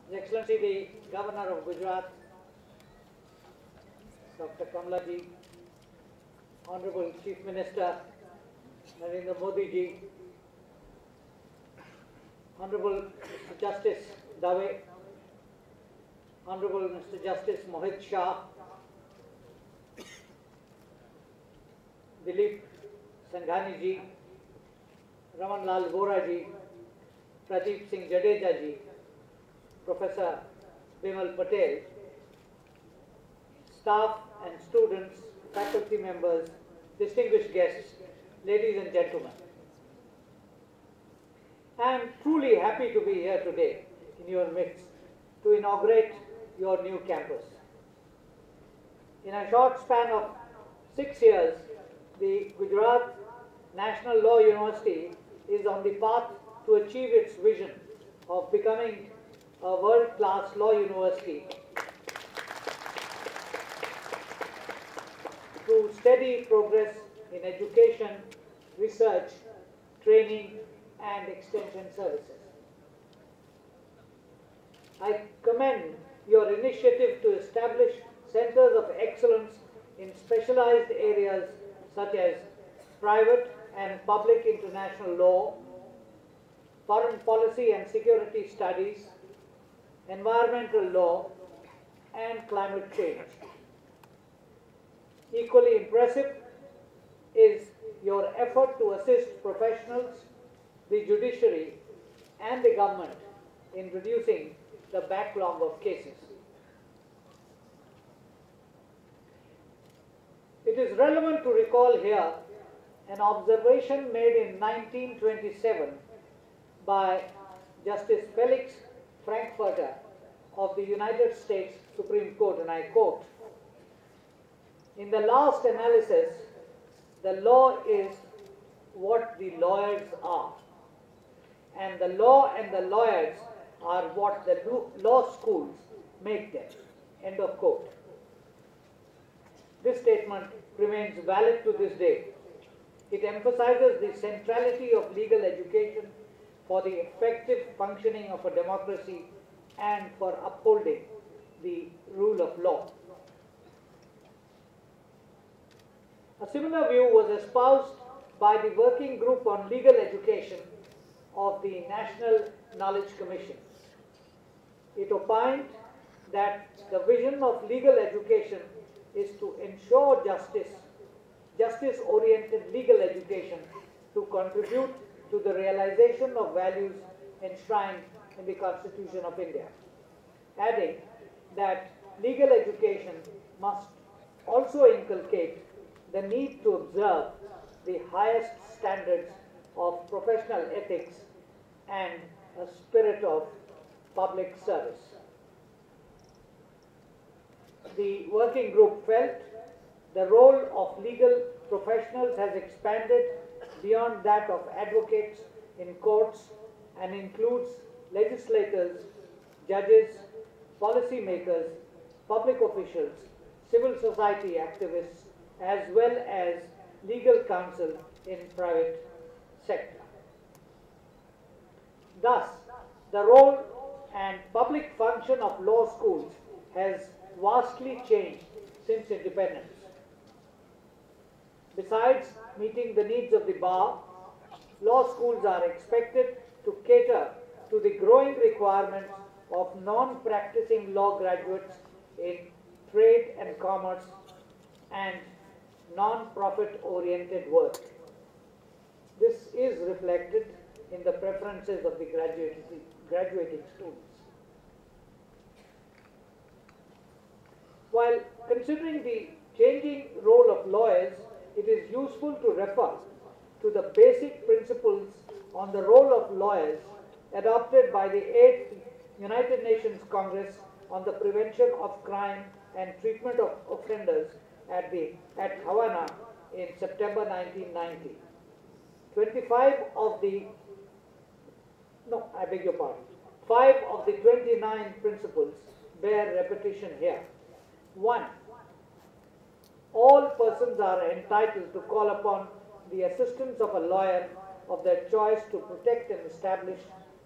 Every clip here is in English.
His Excellency the Governor of Gujarat, Dr. Kamlaji, Honorable Chief Minister Narendra Modi ji, Honorable Mr. Justice Dave, Honorable Mr. Justice Mohit Shah, Dilip Sanghani ji, Raman Lal Vora ji, Pradeep Singh Jadeja ji, Professor Bimal Patel, staff and students, faculty members, distinguished guests, ladies and gentlemen. I am truly happy to be here today in your midst to inaugurate your new campus. In a short span of 6 years, the Gujarat National Law University is on the path to achieve its vision of becoming a world-class law university through steady progress in education, research, training, and extension services. I commend your initiative to establish centers of excellence in specialized areas such as private and public international law, foreign policy and security studies, environmental law, and climate change. Equally impressive is your effort to assist professionals, the judiciary, and the government in reducing the backlog of cases. It is relevant to recall here an observation made in 1927 by Justice Felix Frankfurter of the United States Supreme Court, and I quote, "In the last analysis, the law is what the lawyers are, and the law and the lawyers are what the law schools make them." End of quote. This statement remains valid to this day. It emphasizes the centrality of legal education for the effective functioning of a democracy and for upholding the rule of law. A similar view was espoused by the Working Group on Legal Education of the National Knowledge Commission. It opined that the vision of legal education is to ensure justice-oriented legal education to contribute to the realization of values enshrined in the Constitution of India, adding that legal education must also inculcate the need to observe the highest standards of professional ethics and a spirit of public service. The working group felt the role of legal professionals has expanded beyond that of advocates in courts and includes legislators, judges, policymakers, public officials, civil society activists, as well as legal counsel in private sector. Thus, the role and public function of law schools has vastly changed since independence. Besides meeting the needs of the bar, law schools are expected to cater to the growing requirements of non-practicing law graduates in trade and commerce and non-profit oriented work. This is reflected in the preferences of the graduating students. While considering the changing role of lawyers, it is useful to refer to the basic principles on the role of lawyers adopted by the 8th United Nations Congress on the Prevention of Crime and Treatment of Offenders at Havana in September 1990. 5 of the 29 principles bear repetition here. 1. All persons are entitled to call upon the assistance of a lawyer of their choice to protect and establish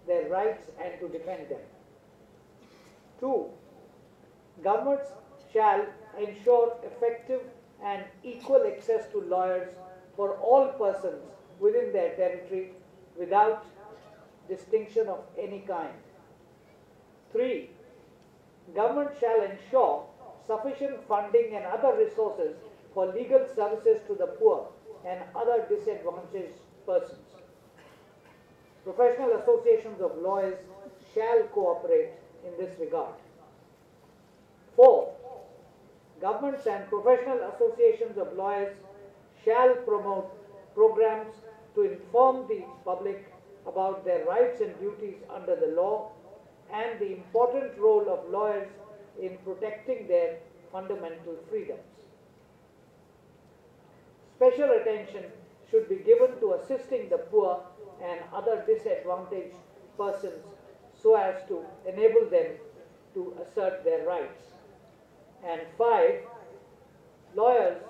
their rights and to defend them. 2. Governments shall ensure effective and equal access to lawyers for all persons within their territory without distinction of any kind. 3. Government shall ensure sufficient funding and other resources for legal services to the poor and other disadvantaged persons. Professional associations of lawyers shall cooperate in this regard. 4. Governments and professional associations of lawyers shall promote programs to inform the public about their rights and duties under the law and the important role of lawyers in protecting their fundamental freedoms. Special attention should be given to assisting the poor and other disadvantaged persons so as to enable them to assert their rights. And 5, lawyers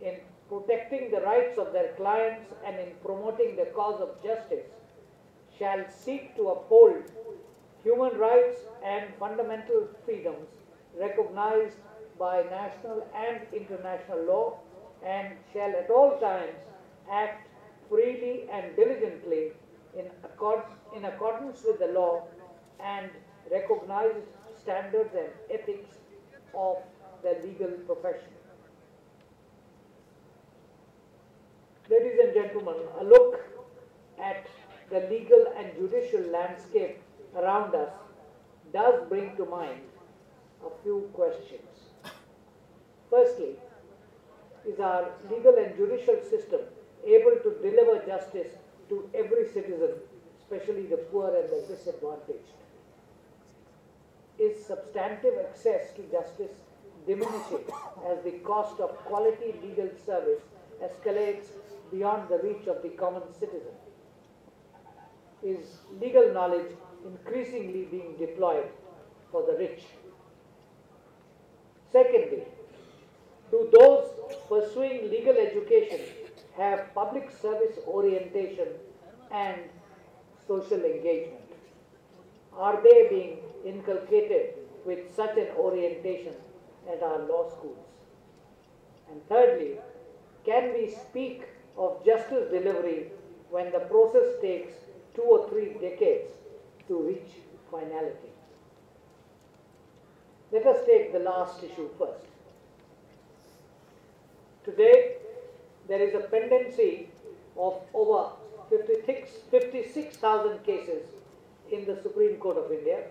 in protecting the rights of their clients and in promoting the cause of justice shall seek to uphold human rights and fundamental freedoms recognized by national and international law and shall at all times act freely and diligently in accordance with the law and recognized standards and ethics of the legal profession. Ladies and gentlemen, a look at the legal and judicial landscape around us does bring to mind a few questions. Firstly, is our legal and judicial system able to deliver justice to every citizen, especially the poor and the disadvantaged? Is substantive access to justice diminishing as the cost of quality legal service escalates beyond the reach of the common citizen? Is legal knowledge increasingly being deployed for the rich? Secondly, do those pursuing legal education have public service orientation and social engagement? Are they being inculcated with such an orientation at our law schools? And thirdly, can we speak of justice delivery when the process takes 2 or 3 decades to reach finality? Let us take the last issue first. Today, there is a pendency of over 56,000 cases in the Supreme Court of India,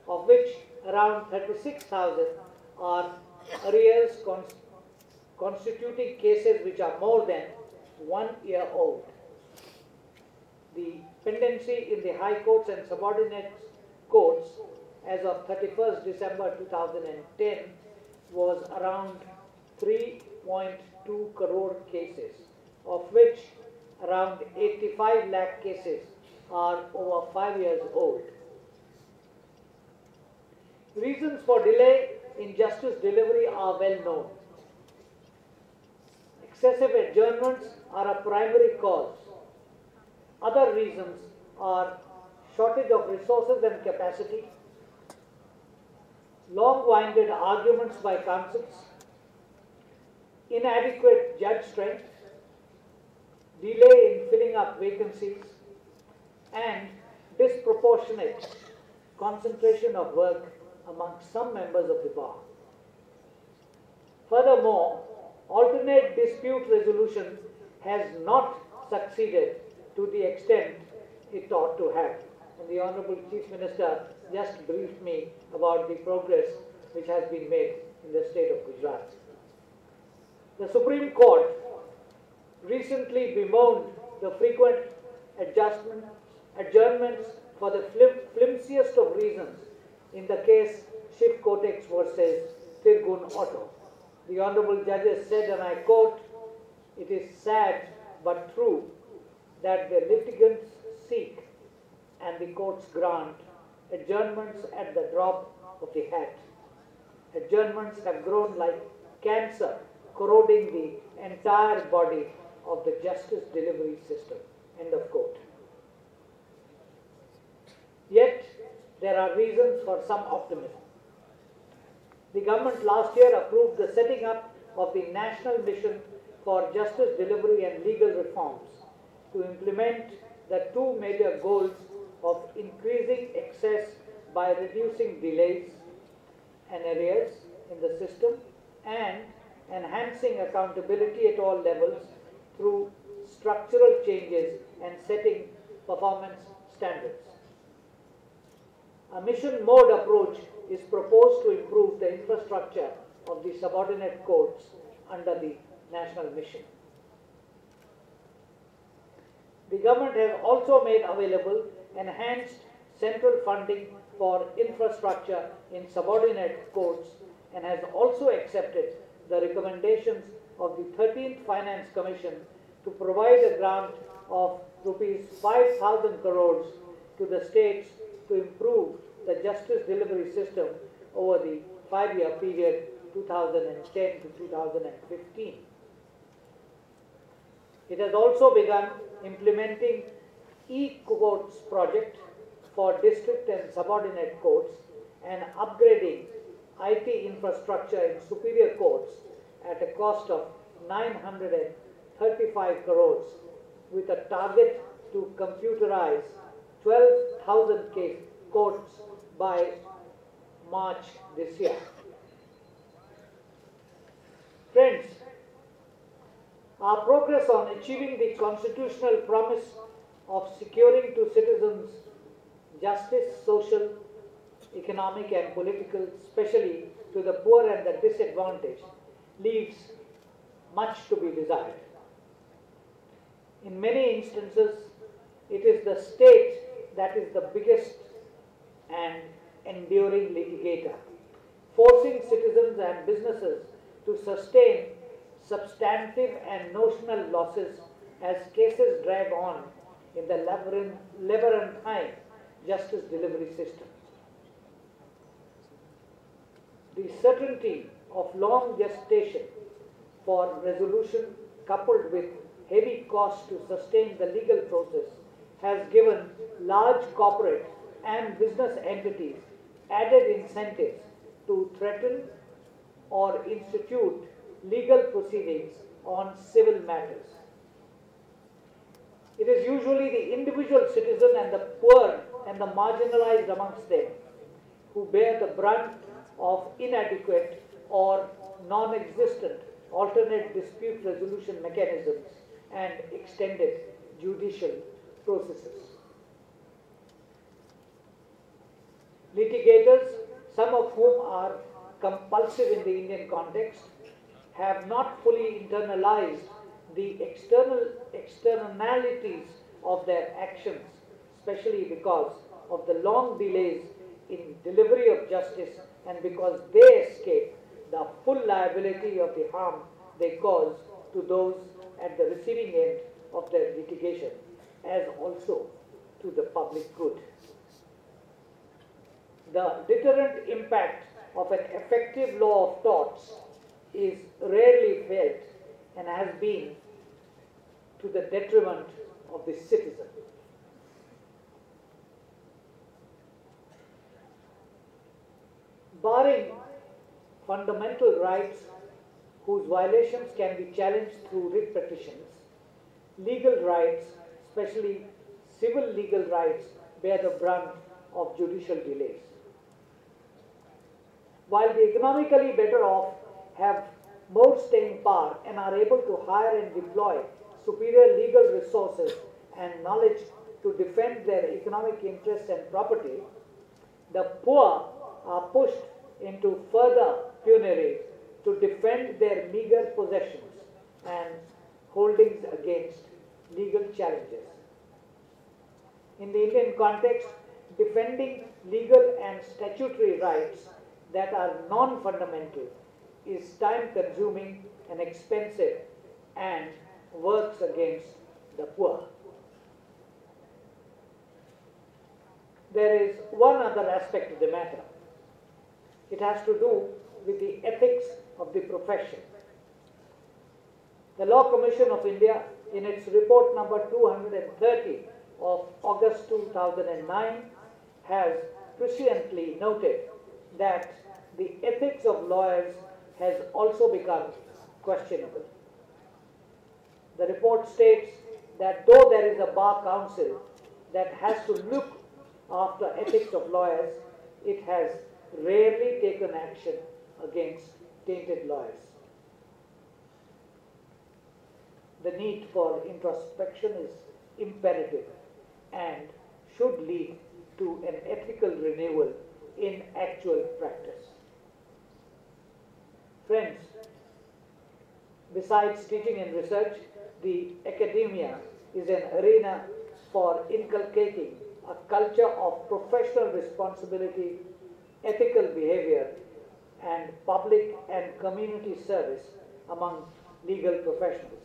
of which around 36,000 are arrears constituting cases which are more than 1 year old. The pendency in the High Courts and subordinate courts as of 31st December 2010 was around 3.2 crore cases, of which around 85 lakh cases are over 5 years old. Reasons for delay in justice delivery are well known. Excessive adjournments are a primary cause. Other reasons are shortage of resources and capacity, long-winded arguments by counsels, inadequate judge strength, delay in filling up vacancies, and disproportionate concentration of work among some members of the bar. Furthermore, alternate dispute resolution has not succeeded to the extent it ought to have. And the Honorable Chief Minister just briefed me about the progress which has been made in the state of Gujarat. The Supreme Court recently bemoaned the frequent adjournments for the flimsiest of reasons in the case Shiv Kotex versus Tirgun Auto. The Honorable Judges said, and I quote, "It is sad but true that the litigants seek and the courts grant adjournments at the drop of the hat. Adjournments have grown like cancer, corroding the entire body of the justice delivery system." End of quote. Yet, there are reasons for some optimism. The government last year approved the setting up of the National Mission for Justice Delivery and Legal Reforms to implement the two major goals of increasing access by reducing delays and arrears in the system and enhancing accountability at all levels through structural changes and setting performance standards. A mission mode approach is proposed to improve the infrastructure of the subordinate courts under the national mission. The government has also made available enhanced central funding for infrastructure in subordinate courts and has also accepted the recommendations of the 13th Finance Commission to provide a grant of rupees 5,000 crores to the states to improve the justice delivery system over the 5-year period 2010 to 2015. It has also begun implementing e-courts project for district and subordinate courts and upgrading IT infrastructure in superior courts at a cost of 935 crores with a target to computerize 12,000 courts by March this year. Friends, our progress on achieving the constitutional promise of securing to citizens justice, social, economic and political, especially to the poor and the disadvantaged, leaves much to be desired. In many instances, it is the state that is the biggest and enduring litigator, forcing citizens and businesses to sustain substantive and notional losses as cases drag on in the labyrinthine justice delivery system. The certainty of long gestation for resolution coupled with heavy costs to sustain the legal process has given large corporate and business entities added incentives to threaten or institute legal proceedings on civil matters. It is usually the individual citizen and the poor and the marginalized amongst them who bear the brunt of inadequate or non-existent alternate dispute resolution mechanisms and extended judicial processes. Litigators, some of whom are compulsive in the Indian context, have not fully internalized the externalities of their actions, especially because of the long delays in delivery of justice and because they escape the full liability of the harm they cause to those at the receiving end of their litigation, as also to the public good. The deterrent impact of an effective law of torts is rarely felt and has been to the detriment of the citizen. Barring fundamental rights whose violations can be challenged through writ petitions, legal rights, especially civil legal rights, bear the brunt of judicial delays. While the economically better off have more staying power and are able to hire and deploy superior legal resources and knowledge to defend their economic interests and property, the poor are pushed into further penury to defend their meager possessions and holdings against legal challenges. In the Indian context, defending legal and statutory rights that are non-fundamental is time-consuming and expensive and works against the poor. There is one other aspect of the matter. It has to do with the ethics of the profession. The Law Commission of India, in its report number 230 of August 2009, has presciently noted that the ethics of lawyers has also become questionable. The report states that though there is a bar council that has to look after ethics of lawyers, it has rarely taken action against tainted lawyers. The need for introspection is imperative and should lead to an ethical renewal in actual practice. Friends, besides teaching and research, the academia is an arena for inculcating a culture of professional responsibility, ethical behavior, and public and community service among legal professionals.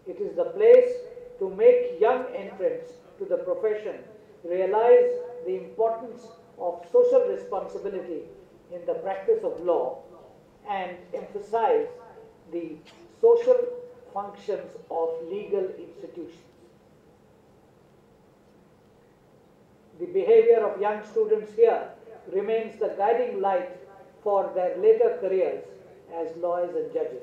It is the place to make young entrants to the profession realize the importance of social responsibility in the practice of law and emphasize the social functions of legal institutions. The behavior of young students here remains the guiding light for their later careers as lawyers and judges.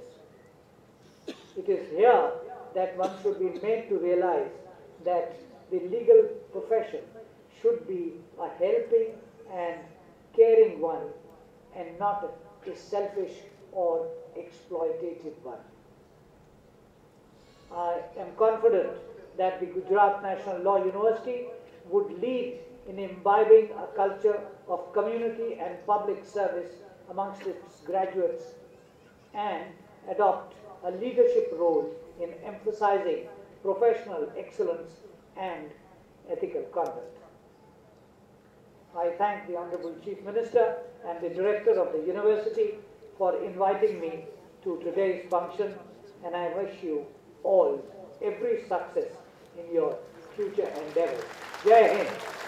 It is here that one should be made to realize that the legal profession should be a helping and caring one and not a selfish or exploitative one. I am confident that the Gujarat National Law University would lead in imbibing a culture of community and public service amongst its graduates and adopt a leadership role in emphasizing professional excellence and ethical conduct. I thank the Honorable Chief Minister and the Director of the University for inviting me to today's function, and I wish you all every success in your future endeavors. Jai Hind.